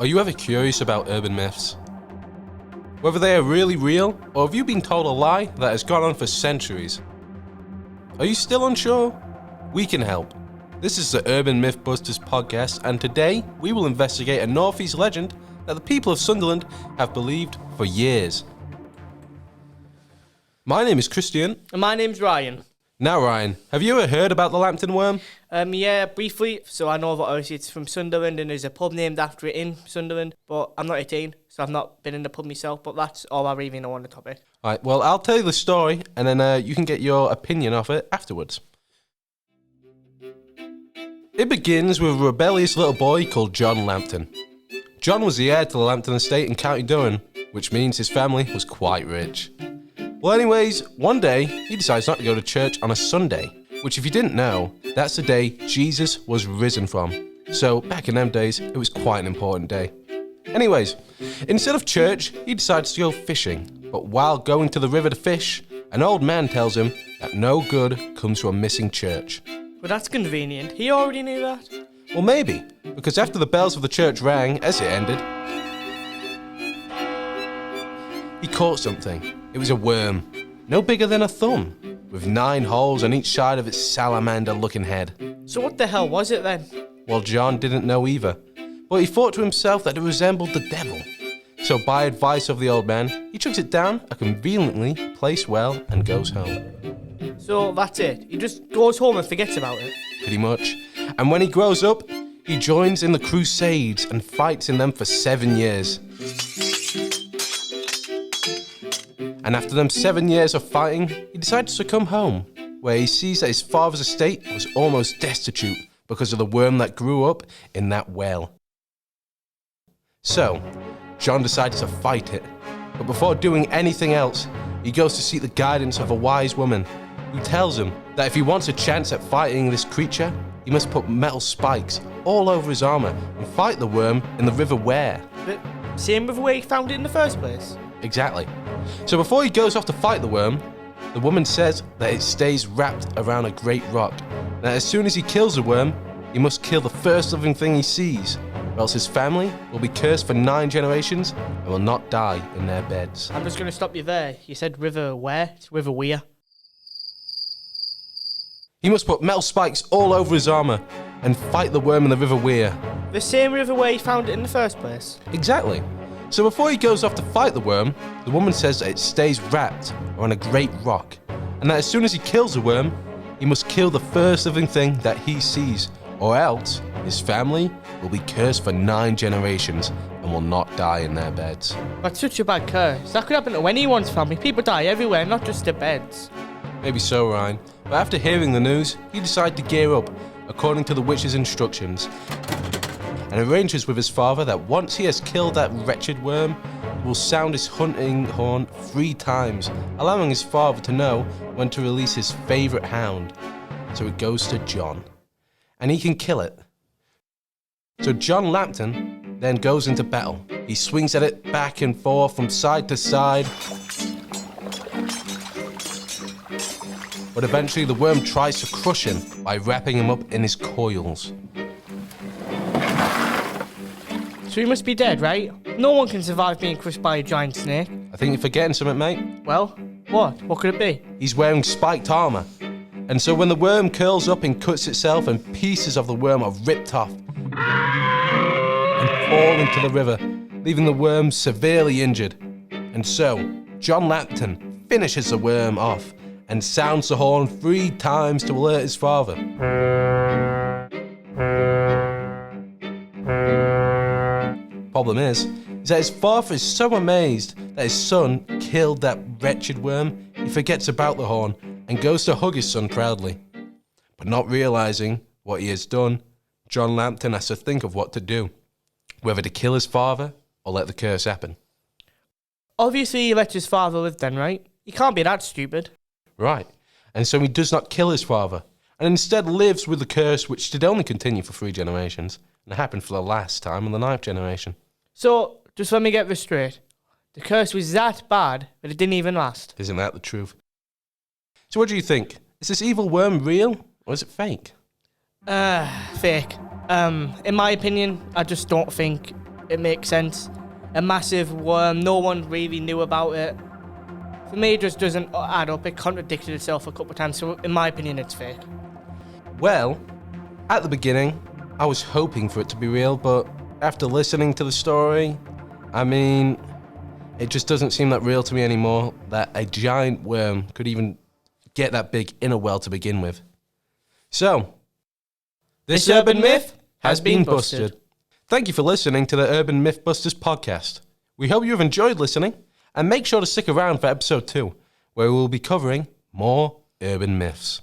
Are you ever curious about urban myths? Whether they are really real, or have you been told a lie that has gone on for centuries? Are you still unsure? We can help. This is the Urban Mythbusters podcast, and today we will investigate a Northeast legend that the people of Sunderland have believed for years. My name is Christian. And my name's Ryan. Now Ryan, have you ever heard about the Lambton Worm? Yeah, briefly. So I know that obviously it's from Sunderland and there's a pub named after it in Sunderland, but I'm not 18, so I've not been in the pub myself, but that's all I really know on the topic. Alright, well I'll tell you the story and then you can get your opinion of it afterwards. It begins with a rebellious little boy called John Lambton. John was the heir to the Lambton estate in County Durham, which means his family was quite rich. Well anyways, one day he decides not to go to church on a Sunday, which if you didn't know, that's the day Jesus was risen from. So back in them days, it was quite an important day. Anyways, instead of church, he decides to go fishing. But while going to the river to fish, an old man tells him that no good comes from missing church. Well, that's convenient. He already knew that. Well maybe, because after the bells of the church rang as it ended, he caught something. It was a worm, no bigger than a thumb, with 9 holes on each side of its salamander-looking head. So what the hell was it then? Well, John didn't know either, but he thought to himself that it resembled the devil. So by advice of the old man, he chucks it down a conveniently placed well and goes home. So that's it. He just goes home and forgets about it. Pretty much. And when he grows up, he joins in the Crusades and fights in them for 7 years. And after them 7 years of fighting, he decides to come home, where he sees that his father's estate was almost destitute because of the worm that grew up in that well. So, John decides to fight it, but before doing anything else, he goes to seek the guidance of a wise woman, who tells him that if he wants a chance at fighting this creature, he must put metal spikes all over his armour and fight the worm in the River Wear. But same river where he found it in the first place? Exactly. So before he goes off to fight the worm, the woman says that it stays wrapped around a great rock. That as soon as he kills the worm, he must kill the first living thing he sees, or else his family will be cursed for 9 generations and will not die in their beds. I'm just going to stop you there. You said river where? It's River Weir. He must put metal spikes all over his armour and fight the worm in the River Weir. The same river where he found it in the first place? Exactly. So before he goes off to fight the worm, the woman says that it stays wrapped around a great rock, and that as soon as he kills the worm, he must kill the first living thing that he sees, or else his family will be cursed for 9 generations and will not die in their beds. That's such a bad curse. That could happen to anyone's family. People die everywhere, not just their beds. Maybe so, Ryan, but after hearing the news, he decided to gear up according to the witch's instructions, and arranges with his father that once he has killed that wretched worm, he will sound his hunting horn 3 times, allowing his father to know when to release his favourite hound. So it goes to John, and he can kill it. So John Lambton then goes into battle. He swings at it back and forth from side to side, but eventually the worm tries to crush him by wrapping him up in his coils. So he must be dead, right? No one can survive being crushed by a giant snake. I think you're forgetting something, mate. Well, what? What could it be? He's wearing spiked armour. And so when the worm curls up and cuts itself and pieces of the worm are ripped off and fall into the river, leaving the worm severely injured. And so, John Lambton finishes the worm off and sounds the horn 3 times to alert his father. Problem is that his father is so amazed that his son killed that wretched worm, he forgets about the horn and goes to hug his son proudly. But not realising what he has done, John Lambton has to think of what to do, whether to kill his father or let the curse happen. Obviously he lets his father live then, right? He can't be that stupid. Right, and so he does not kill his father, and instead lives with the curse which did only continue for 3 generations, and happened for the last time in the 9th generation. So, just let me get this straight. The curse was that bad that it didn't even last. Isn't that the truth? So what do you think? Is this evil worm real, or is it fake? Fake. In my opinion, I just don't think it makes sense. A massive worm, no one really knew about it. For me, it just doesn't add up. It contradicted itself a couple of times, so in my opinion, it's fake. Well, at the beginning, I was hoping for it to be real, but after listening to the story, I mean, it just doesn't seem that real to me anymore, that a giant worm could even get that big in a well to begin with. So, this urban myth has been busted. Thank you for listening to the Urban Mythbusters podcast. We hope you have enjoyed listening, and make sure to stick around for episode 2, where we will be covering more urban myths.